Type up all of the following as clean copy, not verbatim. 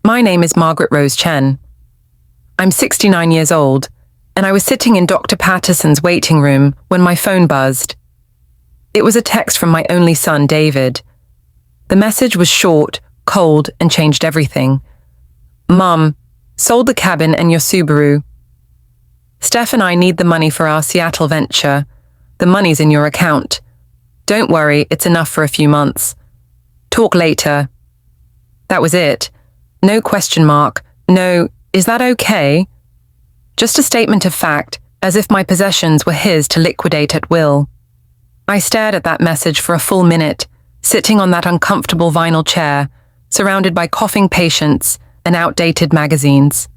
My name is Margaret Rose Chen. I'm 69 years old, and I was sitting in Dr. Patterson's waiting room when my phone buzzed. It was a text from my only son, David. The message was short, cold, and changed everything. Mum, sold the cabin and your Subaru. Steph and I need the money for our Seattle venture. The money's in your account. Don't worry, it's enough for a few months. Talk later. That was it. No question mark. No, is that okay? Just a statement of fact, as if my possessions were his to liquidate at will. I stared at that message for a full minute, sitting on that uncomfortable vinyl chair, surrounded by coughing patients and outdated magazines.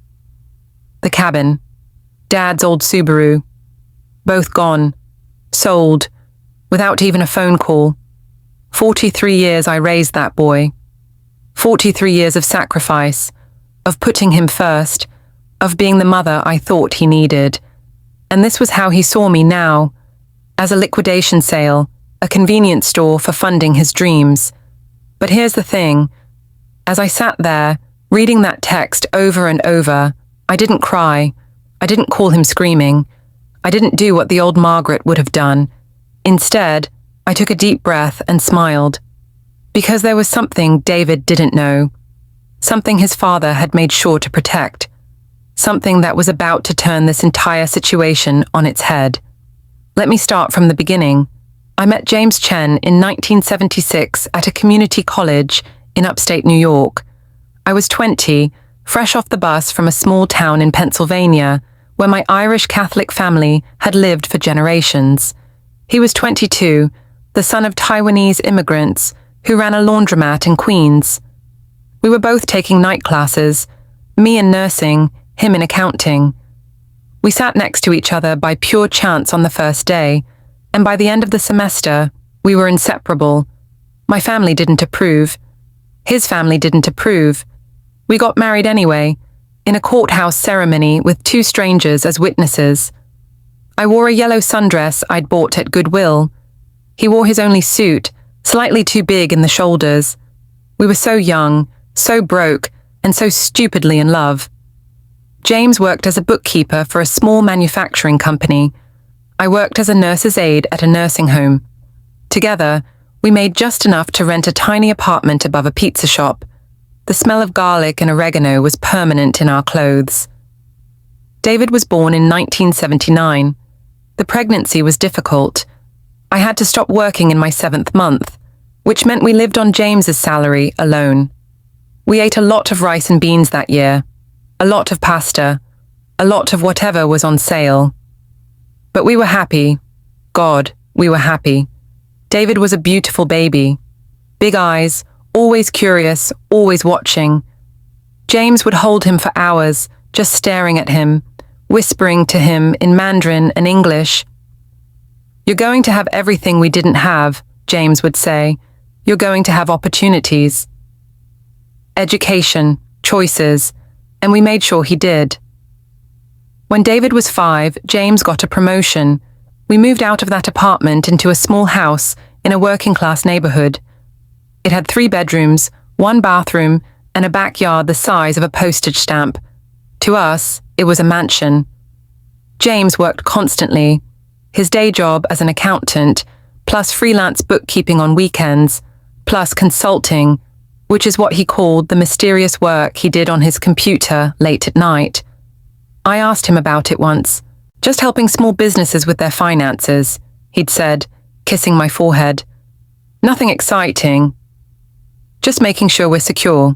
The cabin. Dad's old Subaru. Both gone. Sold. Without even a phone call. 43 years I raised that boy. 43 years of sacrifice, of putting him first, of being the mother I thought he needed. And this was how he saw me now, as a liquidation sale, a convenience store for funding his dreams. But here's the thing. As I sat there, reading that text over and over, I didn't cry. I didn't call him screaming. I didn't do what the old Margaret would have done. Instead, I took a deep breath and smiled. Because there was something David didn't know. Something his father had made sure to protect. Something that was about to turn this entire situation on its head. Let me start from the beginning. I met James Chen in 1976 at a community college in upstate New York. I was 20, fresh off the bus from a small town in Pennsylvania, where my Irish Catholic family had lived for generations. He was 22, the son of Taiwanese immigrants who ran a laundromat in Queens. We were both taking night classes, me in nursing, him in accounting. We sat next to each other by pure chance on the first day, and by the end of the semester, we were inseparable. My family didn't approve. His family didn't approve. We got married anyway, in a courthouse ceremony with 2 strangers as witnesses. I wore a yellow sundress I'd bought at Goodwill. He wore his only suit, slightly too big in the shoulders. We were so young, so broke, and so stupidly in love. James worked as a bookkeeper for a small manufacturing company. I worked as a nurse's aide at a nursing home. Together, we made just enough to rent a tiny apartment above a pizza shop. The smell of garlic and oregano was permanent in our clothes. David was born in 1979. The pregnancy was difficult. I had to stop working in my 7th month, which meant we lived on James's salary alone. We ate a lot of rice and beans that year, a lot of pasta, a lot of whatever was on sale. But we were happy. God, we were happy. David was a beautiful baby. Big eyes, always curious, always watching. James would hold him for hours, just staring at him, whispering to him in Mandarin and English. "You're going to have everything we didn't have," James would say. "You're going to have opportunities." Education, choices, and we made sure he did. When David was 5, James got a promotion. We moved out of that apartment into a small house in a working-class neighborhood. It had 3 bedrooms, 1 bathroom, and a backyard the size of a postage stamp. To us, it was a mansion. James worked constantly. His day job as an accountant, plus freelance bookkeeping on weekends, plus consulting, which is what he called the mysterious work he did on his computer late at night. I asked him about it once. "Just helping small businesses with their finances," he'd said, kissing my forehead. "Nothing exciting. Just making sure we're secure."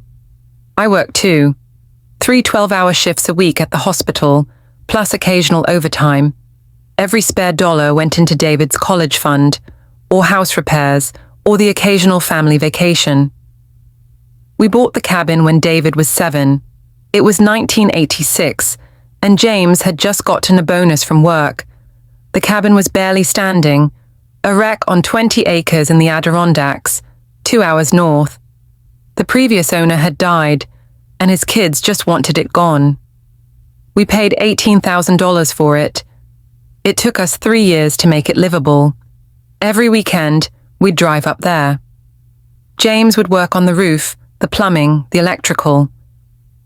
I worked too. 3 12-hour shifts a week at the hospital, plus occasional overtime. Every spare dollar went into David's college fund, or house repairs, or the occasional family vacation. We bought the cabin when David was 7. It was 1986, and James had just gotten a bonus from work. The cabin was barely standing, a wreck on 20 acres in the Adirondacks, 2 hours north. The previous owner had died, and his kids just wanted it gone. We paid $18,000 for it. It took us 3 years to make it livable. Every weekend, we'd drive up there. James would work on the roof, the plumbing, the electrical.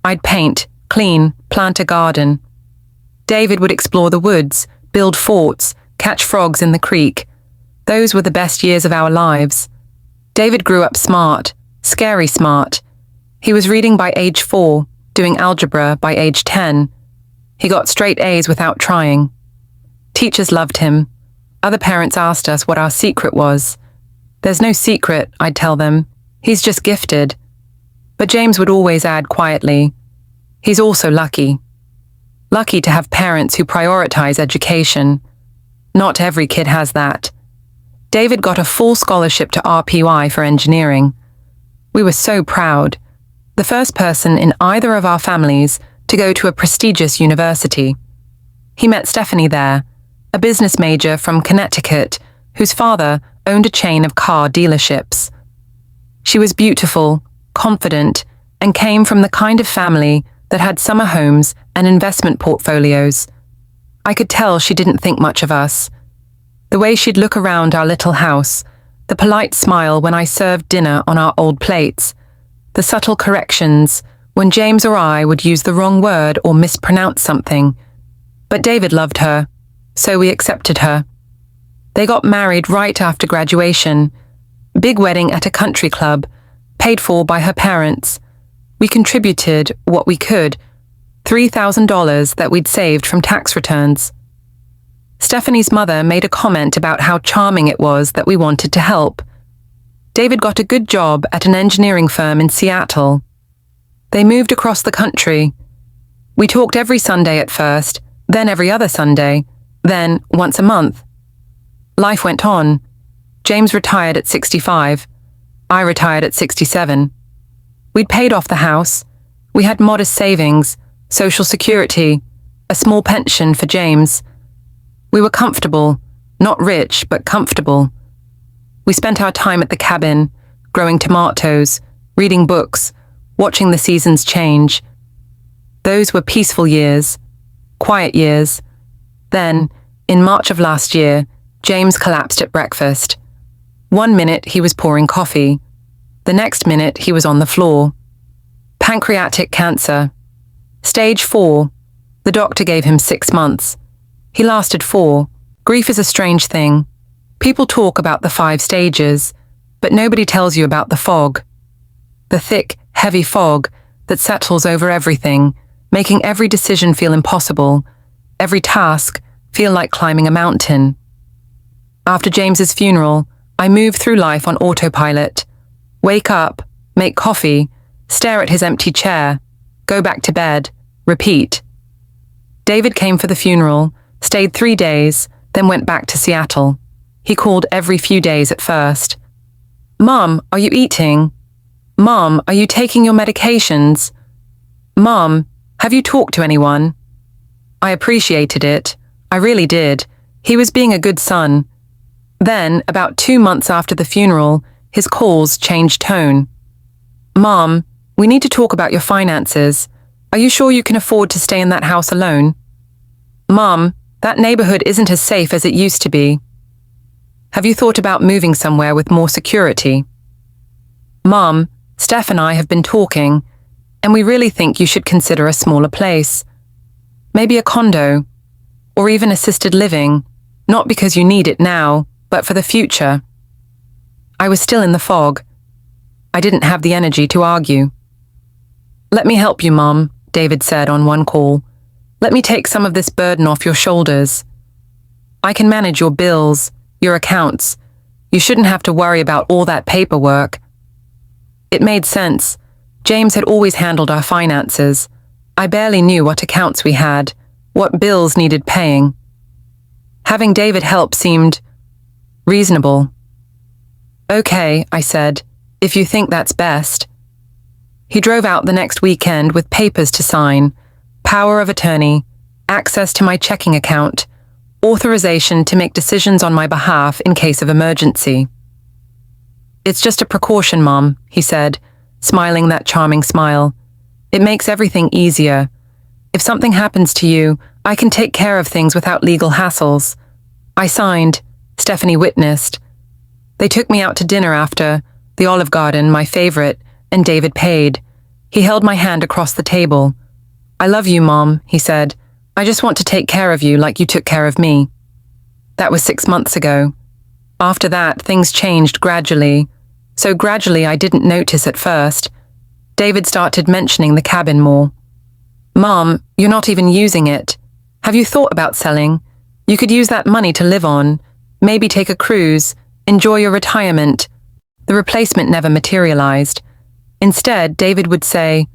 I'd paint, clean, plant a garden. David would explore the woods, build forts, catch frogs in the creek. Those were the best years of our lives. David grew up smart, scary smart. He was reading by age 4, doing algebra by age 10. He got straight A's without trying. Teachers loved him. Other parents asked us what our secret was. There's no secret, I'd tell them. He's just gifted. But James would always add quietly, he's also lucky. Lucky to have parents who prioritize education. Not every kid has that. David got a full scholarship to RPY for engineering. We were so proud. The first person in either of our families to go to a prestigious university. He met Stephanie there, a business major from Connecticut whose father owned a chain of car dealerships. She was beautiful, confident, and came from the kind of family that had summer homes and investment portfolios. I could tell she didn't think much of us. The way she'd look around our little house, the polite smile when I served dinner on our old plates, the subtle corrections when James or I would use the wrong word or mispronounce something. But David loved her, so we accepted her. They got married right after graduation. Big wedding at a country club, paid for by her parents. We contributed what we could, $3,000 that we'd saved from tax returns. Stephanie's mother made a comment about how charming it was that we wanted to help. David got a good job at an engineering firm in Seattle. They moved across the country. We talked every Sunday at first, then every other Sunday, then once a month. Life went on. James retired at 65. I retired at 67. We'd paid off the house. We had modest savings, Social Security, a small pension for James. We were comfortable, not rich, but comfortable. We spent our time at the cabin, growing tomatoes, reading books, watching the seasons change. Those were peaceful years, quiet years. Then, in March of last year, James collapsed at breakfast. 1 minute he was pouring coffee. The next minute he was on the floor. Pancreatic cancer. Stage 4. The doctor gave him 6 months. He lasted 4. Grief is a strange thing. People talk about the 5 stages, but nobody tells you about the fog. The thick, heavy fog that settles over everything, making every decision feel impossible, every task feel like climbing a mountain. After James's funeral, I moved through life on autopilot. Wake up, make coffee, stare at his empty chair, go back to bed, repeat. David came for the funeral, stayed 3 days, then went back to Seattle. He called every few days at first. Mom, are you eating? Mom, are you taking your medications? Mom, have you talked to anyone? I appreciated it. I really did. He was being a good son. Then, about 2 months after the funeral, his calls changed tone. Mom, we need to talk about your finances. Are you sure you can afford to stay in that house alone? Mom, that neighborhood isn't as safe as it used to be. Have you thought about moving somewhere with more security? Mom, Steph and I have been talking, and we really think you should consider a smaller place. Maybe a condo, or even assisted living, not because you need it now, but for the future. I was still in the fog. I didn't have the energy to argue. Let me help you, Mom, David said on one call. Let me take some of this burden off your shoulders. I can manage your bills, your accounts. You shouldn't have to worry about all that paperwork. It made sense. James had always handled our finances. I barely knew what accounts we had, what bills needed paying. Having David help seemed reasonable. Okay, I said, if you think that's best. He drove out the next weekend with papers to sign, power of attorney, access to my checking account, authorization to make decisions on my behalf in case of emergency. It's just a precaution, Mom, he said, smiling that charming smile. It makes everything easier. If something happens to you, I can take care of things without legal hassles. I signed. Stephanie witnessed. They took me out to dinner after, the Olive Garden, my favorite, and David paid. He held my hand across the table. "I love you, Mom," he said. "I just want to take care of you like you took care of me." That was 6 months ago. After that, things changed gradually. So gradually I didn't notice at first. David started mentioning the cabin more. "Mom, you're not even using it. Have you thought about selling? You could use that money to live on, maybe take a cruise, enjoy your retirement." The replacement never materialized. Instead, David would say,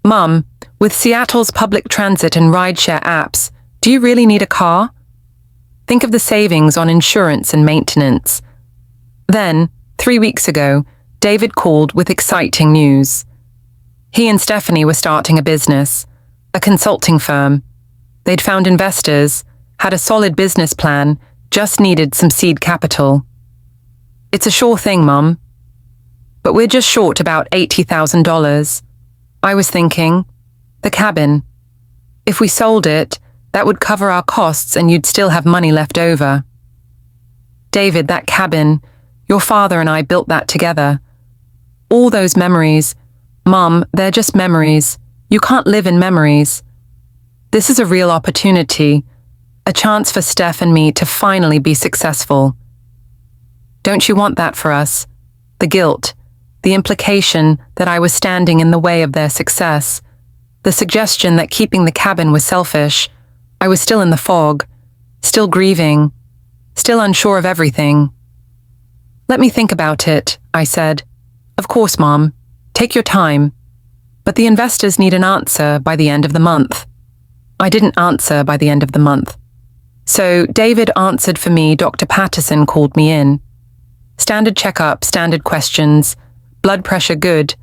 "Mom, with Seattle's public transit and rideshare apps, do you really need a car? Think of the savings on insurance and maintenance." Then, 3 weeks ago, David called with exciting news. He and Stephanie were starting a business, a consulting firm. They'd found investors, had a solid business plan, just needed some seed capital. "It's a sure thing, Mum. But we're just short about $80,000. I was thinking, the cabin. If we sold it, that would cover our costs and you'd still have money left over." "David, that cabin, your father and I built that together. All those memories, Mom, they're just memories. You can't live in memories. This is a real opportunity, a chance for Steph and me to finally be successful. Don't you want that for us? The guilt, the implication that I was standing in the way of their success, the suggestion that keeping the cabin was selfish. I was still in the fog, still grieving, still unsure of everything." "Let me think about it," I said. "Of course, Mom. Take your time. But the investors need an answer by the end of the month." I didn't answer by the end of the month. So David answered for me. Dr. Patterson called me in. Standard checkup, standard questions. Blood pressure good.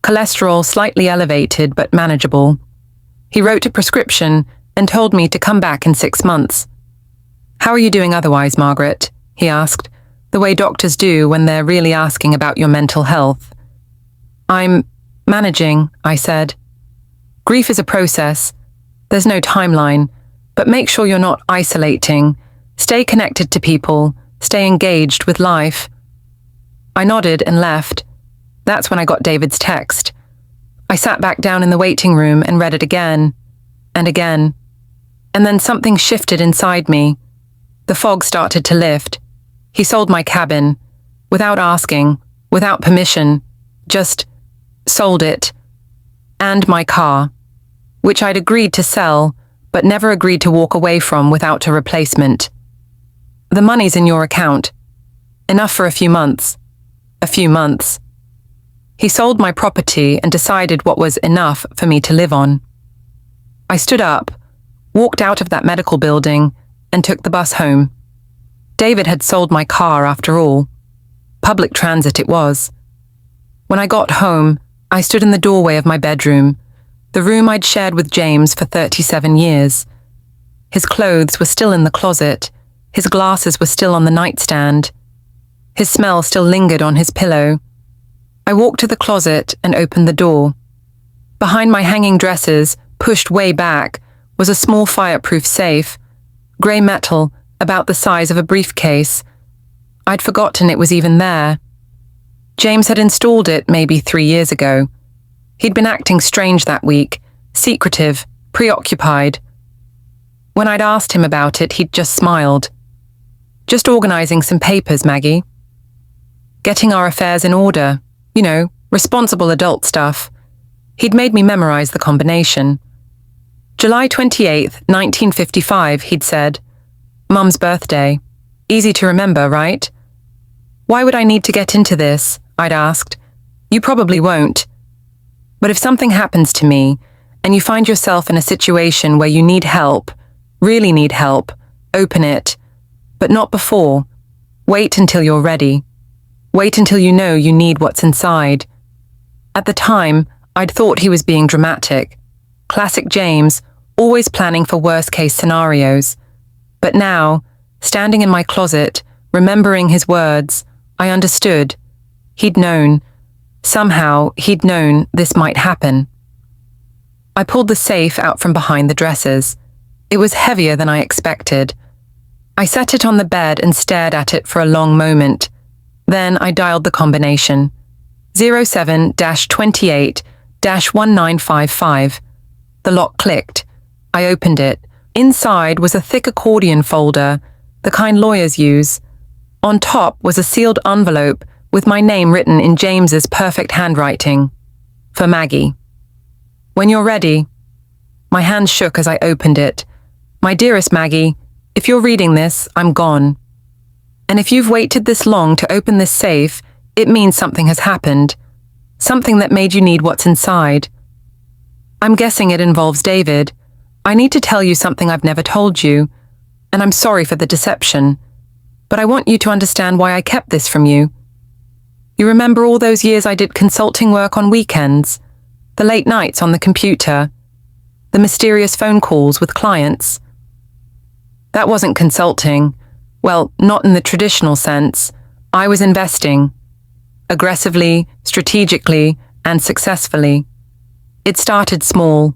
Cholesterol slightly elevated but manageable. He wrote a prescription and told me to come back in 6 months. "How are you doing otherwise, Margaret?" he asked, the way doctors do when they're really asking about your mental health. "I'm managing," I said. "Grief is a process. There's no timeline, but make sure you're not isolating. Stay connected to people, stay engaged with life." I nodded and left. That's when I got David's text. I sat back down in the waiting room and read it again, and again. And then something shifted inside me. The fog started to lift. He sold my cabin, without asking, without permission, just sold it. And my car, which I'd agreed to sell, but never agreed to walk away from without a replacement. "The money's in your account. Enough for a few months. A few months." He sold my property and decided what was enough for me to live on. I stood up, walked out of that medical building, and took the bus home. David had sold my car after all. Public transit it was. When I got home, I stood in the doorway of my bedroom, the room I'd shared with James for 37 years. His clothes were still in the closet, his glasses were still on the nightstand. His smell still lingered on his pillow. I walked to the closet and opened the door. Behind my hanging dresses, pushed way back, was a small fireproof safe, grey metal, about the size of a briefcase. I'd forgotten it was even there. James had installed it maybe 3 years ago. He'd been acting strange that week, secretive, preoccupied. When I'd asked him about it, he'd just smiled. "Just organising some papers, Maggie. Getting our affairs in order. You know, responsible adult stuff." He'd made me memorize the combination. July 28th, 1955, he'd said. Mum's birthday. Easy to remember, right? "Why would I need to get into this?" I'd asked. "You probably won't. But if something happens to me, and you find yourself in a situation where you need help, really need help, open it. But not before. Wait until you're ready. Wait until you know you need what's inside." At the time, I'd thought he was being dramatic. Classic James, always planning for worst-case scenarios. But now, standing in my closet, remembering his words, I understood. He'd known. Somehow, he'd known this might happen. I pulled the safe out from behind the dressers. It was heavier than I expected. I set it on the bed and stared at it for a long moment. Then I dialed the combination. 07-28 1955. The lock clicked. I opened it. Inside was a thick accordion folder, the kind lawyers use. On top was a sealed envelope with my name written in James's perfect handwriting. For Maggie. When you're ready. My hand shook as I opened it. My dearest Maggie, if you're reading this, I'm gone. And if you've waited this long to open this safe, it means something has happened. Something that made you need what's inside. I'm guessing it involves David. I need to tell you something I've never told you, and I'm sorry for the deception, but I want you to understand why I kept this from you. You remember all those years I did consulting work on weekends, the late nights on the computer, the mysterious phone calls with clients? That wasn't consulting. Well, not in the traditional sense. I was investing. Aggressively, strategically, and successfully. It started small.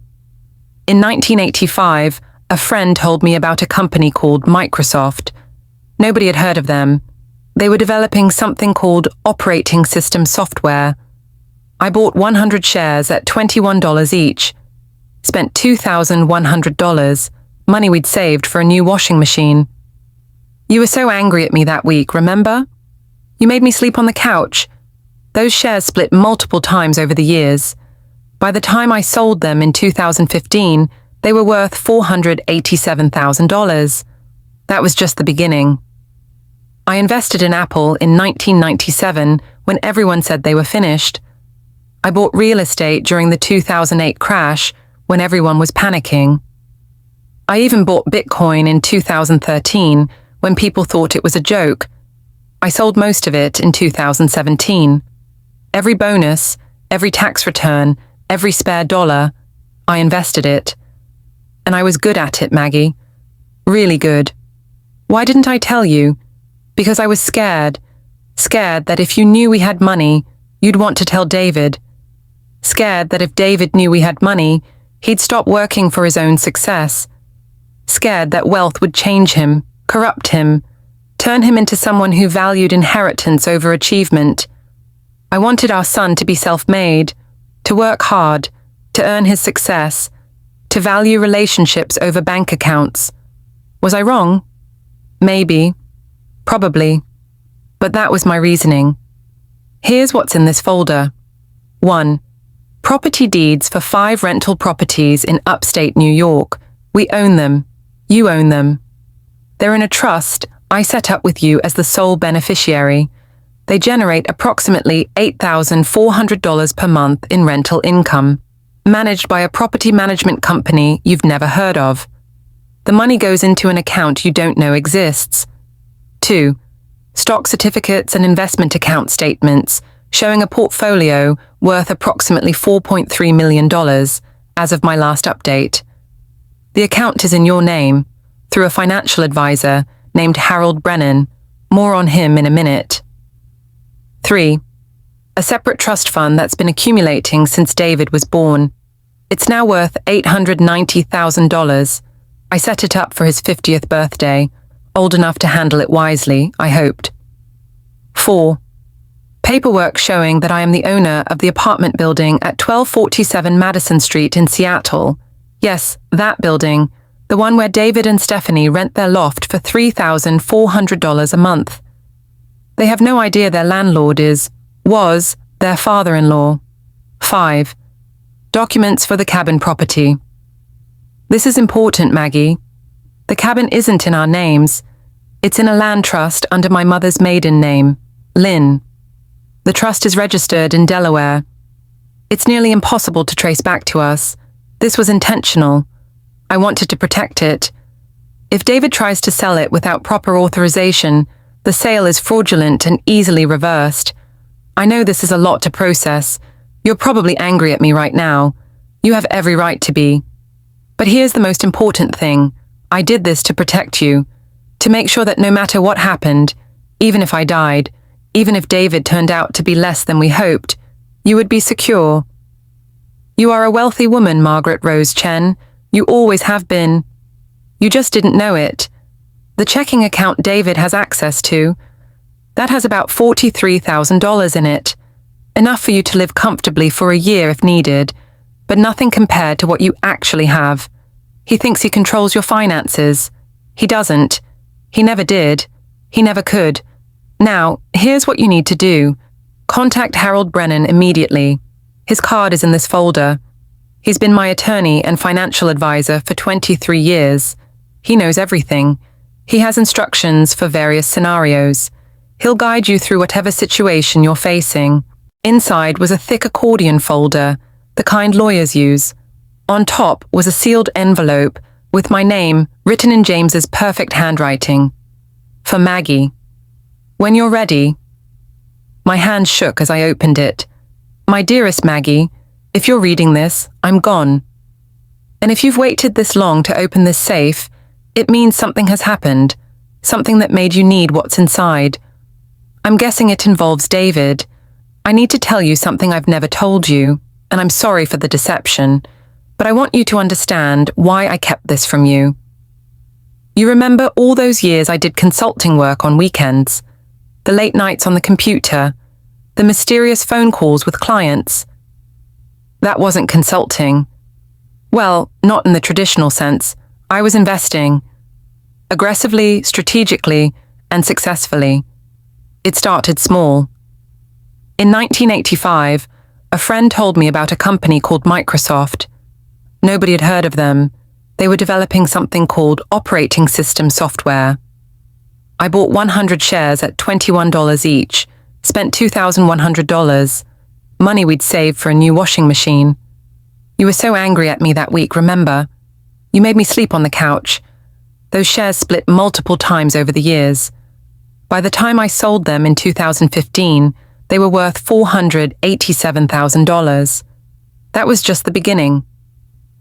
In 1985, a friend told me about a company called Microsoft. Nobody had heard of them. They were developing something called operating system software. I bought 100 shares at $21 each. Spent $2,100, money we'd saved for a new washing machine. You were so angry at me that week, remember? You made me sleep on the couch. Those shares split multiple times over the years. By the time I sold them in 2015, they were worth $487,000. That was just the beginning. I invested in Apple in 1997 when everyone said they were finished. I bought real estate during the 2008 crash when everyone was panicking. I even bought Bitcoin in 2013 when people thought it was a joke. I sold most of it in 2017. Every bonus, every tax return, every spare dollar, I invested it. And I was good at it, Maggie. Really good. Why didn't I tell you? Because I was scared. Scared that if you knew we had money, you'd want to tell David. Scared that if David knew we had money, he'd stop working for his own success. Scared that wealth would change him, corrupt him, turn him into someone who valued inheritance over achievement. I wanted our son to be self-made, to work hard, to earn his success, to value relationships over bank accounts. Was I wrong? Maybe. Probably. But that was my reasoning. Here's what's in this folder. 1. Property deeds for 5 rental properties in upstate New York. We own them. You own them. They're in a trust I set up with you as the sole beneficiary. They generate approximately $8,400 per month in rental income, managed by a property management company you've never heard of. The money goes into an account you don't know exists. 2. Stock certificates and investment account statements showing a portfolio worth approximately $4.3 million as of my last update. The account is in your name, through a financial advisor named Harold Brennan. More on him in a minute. 3. A separate trust fund that's been accumulating since David was born. It's now worth $890,000. I set it up for his 50th birthday, old enough to handle it wisely, I hoped. 4. Paperwork showing that I am the owner of the apartment building at 1247 Madison Street in Seattle. Yes, that building, the one where David and Stephanie rent their loft for $3,400 a month. They have no idea their landlord was their father-in-law. 5. Documents for the cabin property. This is important, Maggie. The cabin isn't in our names. It's in a land trust under my mother's maiden name, Lynn. The trust is registered in Delaware. It's nearly impossible to trace back to us. This was intentional. I wanted to protect it. If David tries to sell it without proper authorization, the sale is fraudulent and easily reversed. I know this is a lot to process. You're probably angry at me right now. You have every right to be. But here's the most important thing. I did this to protect you, to make sure that no matter what happened, even if I died, even if David turned out to be less than we hoped, you would be secure. You are a wealthy woman, Margaret Rose Chen. You always have been. You just didn't know it. The checking account David has access to, that has about $43,000 in it, enough for you to live comfortably for a year if needed, but nothing compared to what you actually have. He thinks he controls your finances. He doesn't. He never did. He never could. Now, here's what you need to do. Contact Harold Brennan immediately. His card is in this folder. He's been my attorney and financial advisor for 23 years. He knows everything. He has instructions for various scenarios. He'll guide you through whatever situation you're facing. Inside was a thick accordion folder, the kind lawyers use. On top was a sealed envelope with my name written in James's perfect handwriting. For Maggie. When you're ready. My hand shook as I opened it. My dearest Maggie, if you're reading this, I'm gone. And if you've waited this long to open this safe, it means something has happened, something that made you need what's inside. I'm guessing it involves David. I need to tell you something I've never told you, and I'm sorry for the deception, but I want you to understand why I kept this from you. You remember all those years I did consulting work on weekends, the late nights on the computer, the mysterious phone calls with clients. That wasn't consulting. Well, not in the traditional sense. I was investing. Aggressively, strategically, and successfully. It started small. In 1985, a friend told me about a company called Microsoft. Nobody had heard of them. They were developing something called operating system software. I bought 100 shares at $21 each, spent $2,100, money we'd saved for a new washing machine. You were so angry at me that week, remember? You made me sleep on the couch. Those shares split multiple times over the years. By the time I sold them in 2015, they were worth $487,000. That was just the beginning.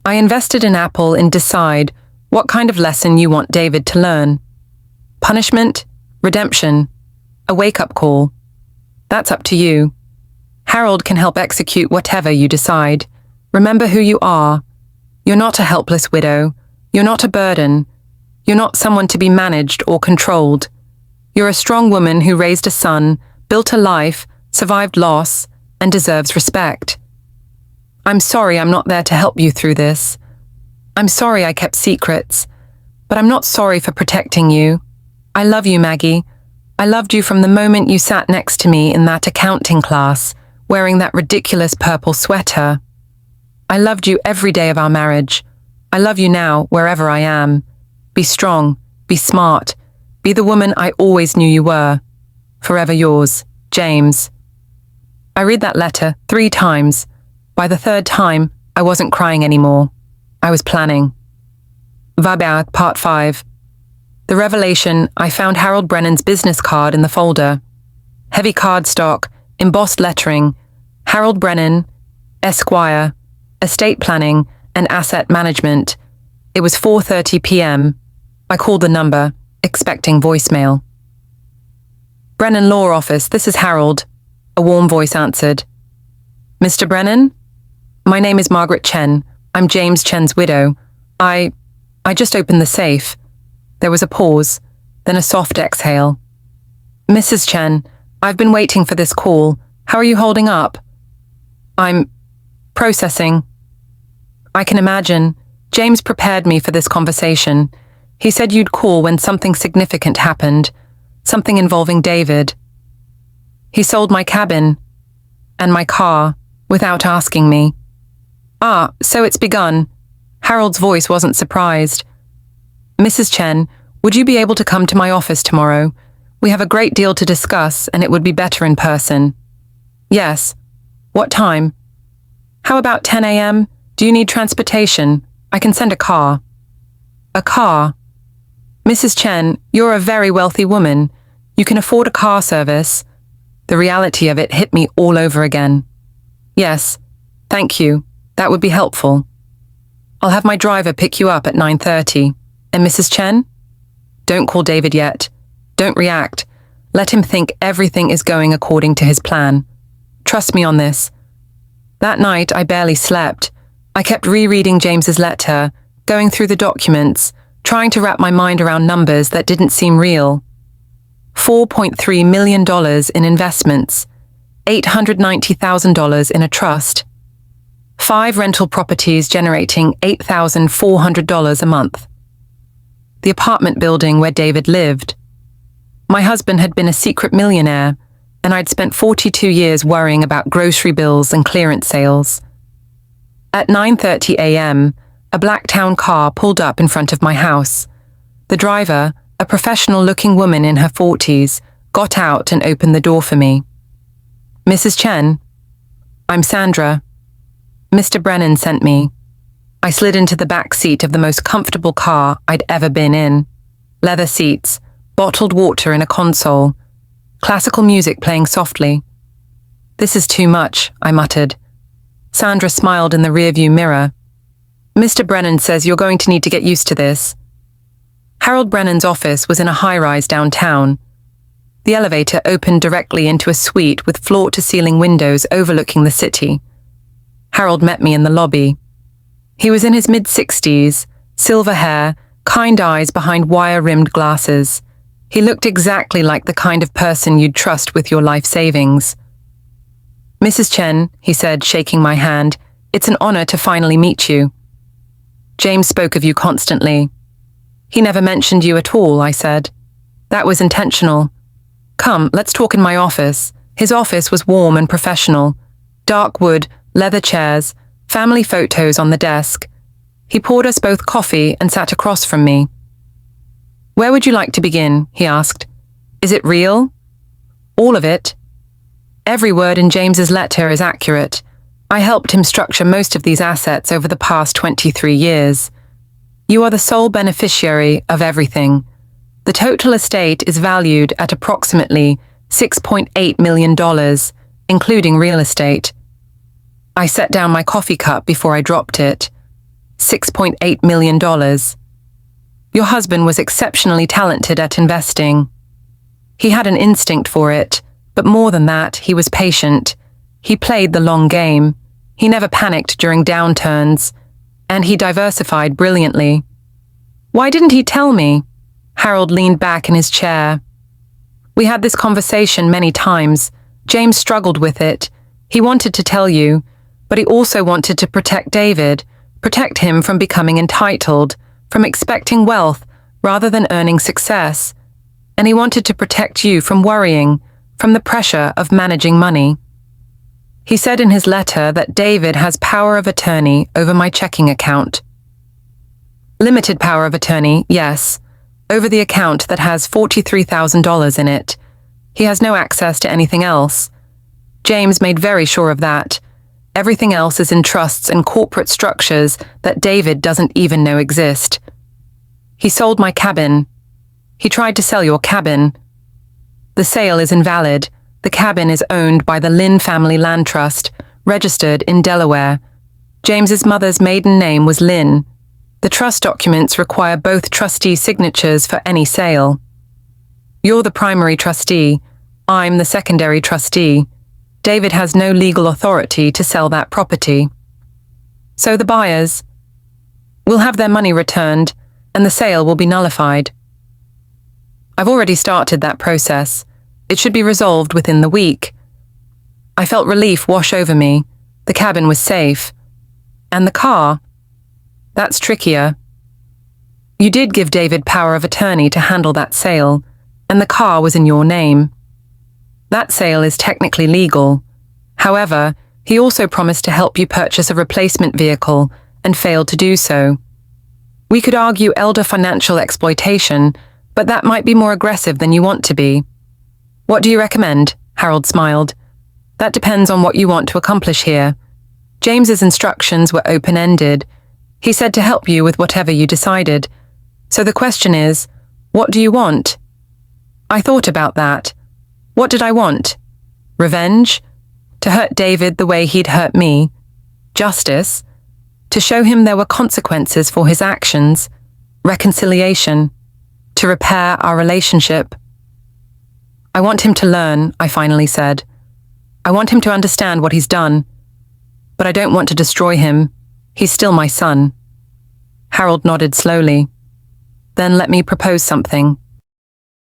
I invested in Apple and decide what kind of lesson you want David to learn. Punishment, redemption, a wake-up call. That's up to you. Harold can help execute whatever you decide. Remember who you are. You're not a helpless widow. You're not a burden. You're not someone to be managed or controlled. You're a strong woman who raised a son, built a life, survived loss, and deserves respect. I'm sorry I'm not there to help you through this. I'm sorry I kept secrets, but I'm not sorry for protecting you. I love you, Maggie. I loved you from the moment you sat next to me in that accounting class, wearing that ridiculous purple sweater. I loved you every day of our marriage. I love you now, wherever I am. Be strong, be smart, be the woman I always knew you were. Forever yours, James. I read that letter 3 times. By the 3rd time, I wasn't crying anymore. I was planning. Vaber, Part 5. The revelation, I found Harold Brennan's business card in the folder. Heavy cardstock, embossed lettering, Harold Brennan, Esquire, estate planning and asset management. It was 4:30 p.m. I called the number, expecting voicemail. Brennan Law Office, this is Harold. A warm voice answered. Mr. Brennan? My name is Margaret Chen. I'm James Chen's widow. I just opened the safe. There was a pause, then a soft exhale. Mrs. Chen, I've been waiting for this call. How are you holding up? I'm processing. I can imagine. James prepared me for this conversation. He said you'd call when something significant happened, something involving David. He sold my cabin and my car without asking me. Ah, so it's begun. Harold's voice wasn't surprised. Mrs. Chen, would you be able to come to my office tomorrow? We have a great deal to discuss and it would be better in person. Yes. What time? How about 10 a.m.? Do you need transportation? I can send a car. A car? Mrs. Chen, you're a very wealthy woman. You can afford a car service. The reality of it hit me all over again. Yes, thank you. That would be helpful. I'll have my driver pick you up at 9:30. And Mrs. Chen? Don't call David yet. Don't react. Let him think everything is going according to his plan. Trust me on this. That night, I barely slept. I kept rereading James's letter, going through the documents, trying to wrap my mind around numbers that didn't seem real. $4.3 million in investments, $890,000 in a trust. 5 rental properties generating $8,400 a month. The apartment building where David lived. My husband had been a secret millionaire, and I'd spent 42 years worrying about grocery bills and clearance sales. At 9:30 a.m., a black town car pulled up in front of my house. The driver, a professional-looking woman in her 40s, got out and opened the door for me. "Mrs. Chen?" "I'm Sandra. Mr. Brennan sent me." I slid into the back seat of the most comfortable car I'd ever been in. Leather seats, bottled water in a console, classical music playing softly. "This is too much," I muttered. Sandra smiled in the rearview mirror. "Mr. Brennan says you're going to need to get used to this." Harold Brennan's office was in a high-rise downtown. The elevator opened directly into a suite with floor-to-ceiling windows overlooking the city. Harold met me in the lobby. He was in his mid-60s, silver hair, kind eyes behind wire-rimmed glasses. He looked exactly like the kind of person you'd trust with your life savings. "Mrs. Chen," he said, shaking my hand, "it's an honor to finally meet you. James spoke of you constantly." "He never mentioned you at all," I said. "That was intentional. Come, let's talk in my office." His office was warm and professional. Dark wood, leather chairs, family photos on the desk. He poured us both coffee and sat across from me. "Where would you like to begin?" he asked. "Is it real?" "All of it. Every word in James's letter is accurate. I helped him structure most of these assets over the past 23 years. You are the sole beneficiary of everything. The total estate is valued at approximately $6.8 million, including real estate." I set down my coffee cup before I dropped it. $6.8 million. Your husband was exceptionally talented at investing. He had an instinct for it, but more than that, he was patient. He played the long game. He never panicked during downturns, and he diversified brilliantly. "Why didn't he tell me?" Harold leaned back in his chair. "We had this conversation many times. James struggled with it. He wanted to tell you, but he also wanted to protect David, protect him from becoming entitled, from expecting wealth rather than earning success. And he wanted to protect you from worrying, from the pressure of managing money. He said in his letter that David has power of attorney over my checking account. Limited power of attorney, yes, over the account that has $43,000 in it. He has no access to anything else. James made very sure of that. Everything else is in trusts and corporate structures that David doesn't even know exist. He sold my cabin. He tried to sell your cabin. The sale is invalid. The cabin is owned by the Lynn Family Land Trust, registered in Delaware. James's mother's maiden name was Lynn. The trust documents require both trustee signatures for any sale. You're the primary trustee. I'm the secondary trustee. David has no legal authority to sell that property. So the buyers will have their money returned, and the sale will be nullified. I've already started that process. It should be resolved within the week. I felt relief wash over me. The cabin was safe. And the car? That's trickier. You did give David power of attorney to handle that sale, and the car was in your name. That sale is technically legal. However, he also promised to help you purchase a replacement vehicle and failed to do so. We could argue elder financial exploitation, but that might be more aggressive than you want to be. What do you recommend? Harold smiled. That depends on what you want to accomplish here. James's instructions were open-ended. He said to help you with whatever you decided. So the question is, what do you want? I thought about that. What did I want? Revenge? To hurt David the way he'd hurt me? Justice? To show him there were consequences for his actions? Reconciliation? To repair our relationship? I want him to learn, I finally said. I want him to understand what he's done. But I don't want to destroy him. He's still my son. Harold nodded slowly. Then let me propose something.